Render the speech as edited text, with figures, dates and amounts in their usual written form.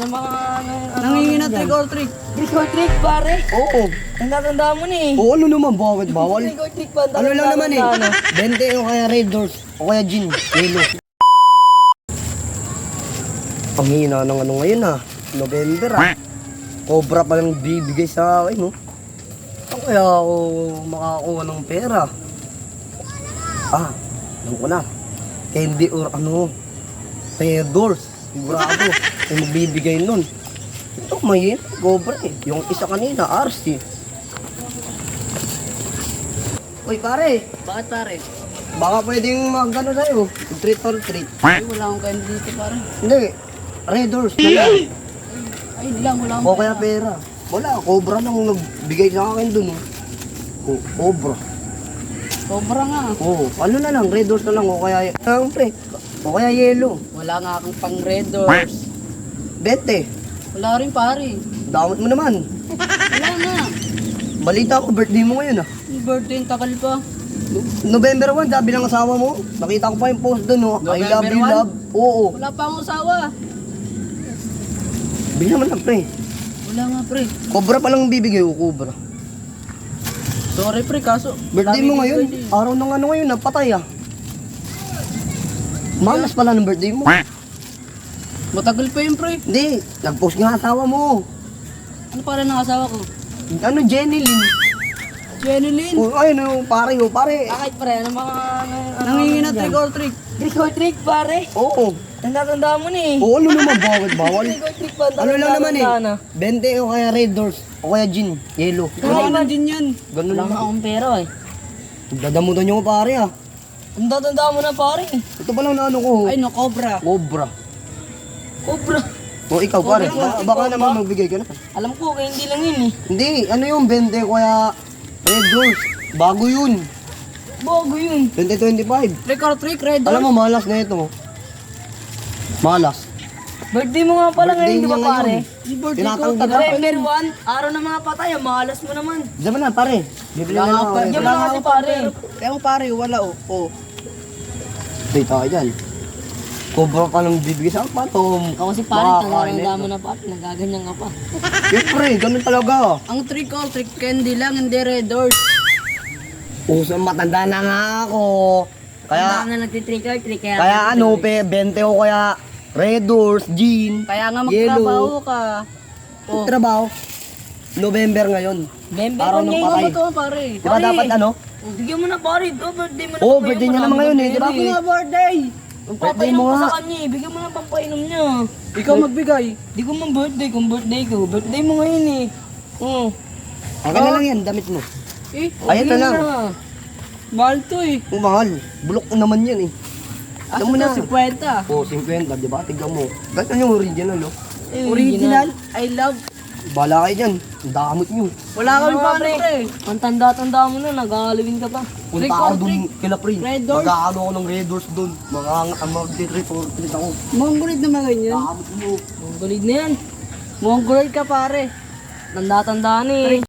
Nangingi na trick or treat. Trick or treat, pare. Oo. Ang natanda mo ni. Oo, ano naman? Bakit bawal? Trick or treat pa. Ano lang naman eh. 20 o kaya Red Doors. O kaya Gin. Yellow. Ang hina ng ano ngayon ah. November ah. Cobra pa lang bibigay sa akin no. Saan kaya ako makakakuha ng pera? Ah, alam ko na. Candy or ano. Red Doors. Sigurado. Ay magbibigay nun. Ito may Cobra eh. Yung isa kanina, RC. Uy pare. Bakit, pare? Baka pwedeng mag-ano tayo. Treat or treat. Ay, wala akong kain dito, pare. Hindi. Red Doors na lang. Ay, hindi lang. Wala akong O kaya pera. Wala, Cobra lang nagbigay sa akin dun. Oh, Cobra. Sobra nga. Oo, ano na lang, Red Doors na lang. O kaya, siyempre. O kaya yellow. Wala nga akong pang red doors. 20. Wala rin, pare. Damot mo naman. Wala nga. Balita ko, birthday mo ngayon ah. Yung birthday, takal pa. November 1, sabi ng asawa mo. Nakita ko pa yung post dun, oh. I love November you, 1? love. Oo. Wala pa akong asawa. Bigyan naman lang, pre. Wala nga, pre. Cobra pa lang bibigay, oh, Cobra. Sorry, pre, kaso. Birthday dami mo kong ngayon. birthday. Araw ng ano ngayon, napatay ah. Malas pala ng birthday mo. Matagal pa yun, pre. Hindi, nag-post nga asawa mo. Ano para ng asawa ko? Ano, Jenny Lynn. Jenny Lynn. Oh, ayun, oh, pare, oh, pare. Bakit, pre? Ano mga... Nangingi na trick or treat. Trick or treat, pare. Oo. Tanda mo ni. Oo, ano naman, bakit bawal? Trick or treat pa. Ano lang naman eh. 20 o kaya Red Doors. O kaya Gin. Yellow. Wala naman din yan. Ganun Wala lang. nga akong pera eh. Dadamutan nyo ko pare ah. Tanda mo na, pare. Ito pa lang na ano ko. Ay, no, cobra. Cobra. Cobra. O ikaw pare, Cobra. baka naman magbigay ka na. Alam ko, kaya hindi lang yun eh. Hindi, ano yung 20 o kaya Red Doors. Bago yun. Bago yun. 2025. Trick or treat, red Alam doors. mo, malas na ito. Malas. Birthday mo nga pala Birthday ngayon, di ba, niya pare? ngayon. Di birthday ko. Tinatanggal na. November 1, araw ng mga patay. Malas mo naman. Diyan na pare. Bibili na lang ako. Diyan mo na kasi, pare. Kaya mo pare, wala oh. Oh. Stay tayo dyan. Cobra pa lang bibigay sa patom. Ako kasi, pare, tanda mo na, pare. Nagaganyan ka pa. Siyempre, ganun talaga. Ang trick or treat candy lang, hindi red doors. Uso, matanda na nga ako. Kaya Kaya, nga nagtitrick or treat. kaya ano, 20 o kaya Red Doors, Gin, Kaya nga Yellow. magtrabaho ka. Oh. Trabaho. November ngayon. Bembe Araw ko ng ngayon patay. mo to, pare. Di ba dapat ano? Oh, bigyan mo na, pare. Ito, birthday mo na. Oo, birthday niya naman ngayon eh, di ba? Ako nga, birthday. Birthday Magpapainom mo ko nga. sa kanya eh. Bigyan mo na pampainom niya. Ikaw magbigay. Di ko man birthday kung birthday ko. Birthday mo ngayon eh. Akin na lang yan, damit mo. Eh, Ay, ito lang. Mahal to eh. Kung mahal, bulok naman yan eh. Asa Alam mo to, na. 50. Oo, 50, di ba? Tignan mo. Ganyan yung original, oh. Original? I love. Bala kayo dyan. Ang damot nyo. Wala kami pa, pre. Ang tanda-tanda mo na, nag-aalawin ka pa. Punta ako dun kila Pre. Red Doors? Mag-aano ako ng Red Doors dun. Mag-retreat ako. Mongolid naman ganyan. Damot mo. Mongolid na yan. Mongolid ka, pare. Tanda-tanda ni.